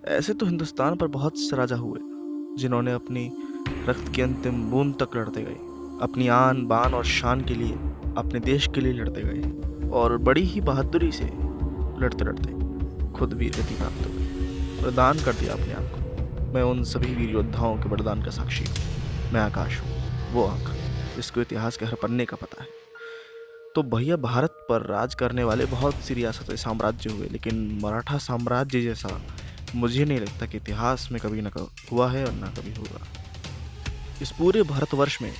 ऐसे तो हिंदुस्तान पर बहुत से राजा हुए जिन्होंने अपनी रक्त की अंतिम बूंद तक लड़ते गए, अपनी आन बान और शान के लिए, अपने देश के लिए लड़ते गए और बड़ी ही बहादुरी से लड़ते लड़ते खुद वीरगति प्राप्त हो गई, बलिदान कर दिया अपने आप को। मैं उन सभी वीर योद्धाओं के बलिदान का साक्षी हूँ। मैं आकाश हूँ, वो आंख जिसको इतिहास के हर पन्ने का पता है। तो भैया, भारत पर राज करने वाले बहुत सी रियासतें, साम्राज्य हुए, लेकिन मराठा साम्राज्य जैसा मुझे नहीं लगता कि इतिहास में कभी न हुआ है और ना कभी होगा। इस पूरे भारतवर्ष में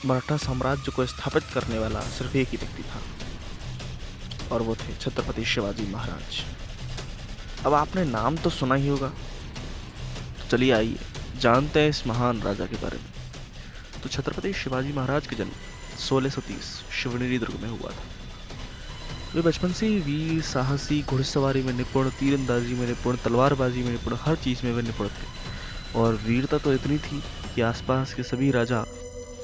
मराठा साम्राज्य को स्थापित करने वाला सिर्फ एक ही व्यक्ति था, और वो थे छत्रपति शिवाजी महाराज। अब आपने नाम तो सुना ही होगा, तो चलिए आइए जानते हैं इस महान राजा के बारे में। तो छत्रपति शिवाजी महाराज का जन्म 1630 शिवनेरी दुर्ग में हुआ था। वे बचपन से ही वीर, साहसी, घुड़सवारी में निपुण, तीरंदाजी में निपुण, तलवारबाजी में निपुण, हर चीज़ में वे निपुण थे। और वीरता तो इतनी थी कि आसपास के सभी राजा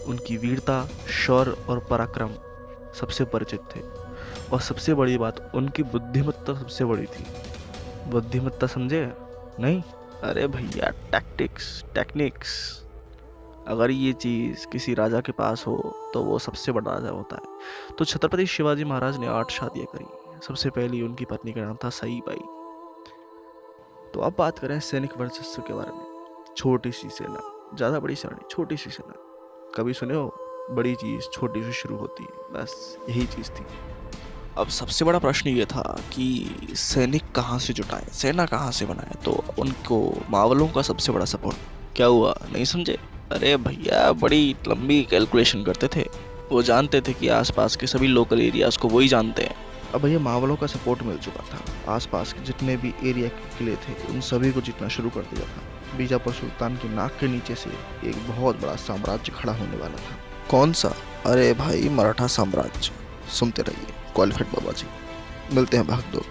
उनकी वीरता, शौर्य और पराक्रम सबसे परिचित थे। और सबसे बड़ी बात, उनकी बुद्धिमत्ता सबसे बड़ी थी। बुद्धिमत्ता समझे? नहीं? अरे भैया, टेक्निक्स। अगर ये चीज़ किसी राजा के पास हो तो वो सबसे बड़ा राजा होता है। तो छत्रपति शिवाजी महाराज ने 8 शादियाँ करी। सबसे पहली उनकी पत्नी का नाम था सईबाई। तो अब बात करें सैनिक वर्चस्व के बारे में। छोटी सी सेना, ज़्यादा बड़ी सेना नहीं, छोटी सी सेना। कभी सुने हो? बड़ी चीज़ छोटी से शुरू होती है, बस यही चीज़ थी। अब सबसे बड़ा प्रश्न ये था कि सैनिक कहाँ से जुटाएं, सेना कहाँ से बनाएं। तो उनको मावलों का सबसे बड़ा सपोर्ट। क्या हुआ, नहीं समझे? अरे भैया, बड़ी लंबी कैलकुलेशन करते थे। वो जानते थे कि आसपास के सभी लोकल एरियाज को वही जानते हैं। अब भैया, मावलों का सपोर्ट मिल चुका था। आसपास के जितने भी एरिया के किले थे उन सभी को जीतना शुरू कर दिया था। बीजापुर सुल्तान की नाक के नीचे से एक बहुत बड़ा साम्राज्य खड़ा होने वाला था। कौन सा? अरे भाई, मराठा साम्राज्य। सुनते रहिए क्वालिफाइड बाबा जी। मिलते हैं भाग 2।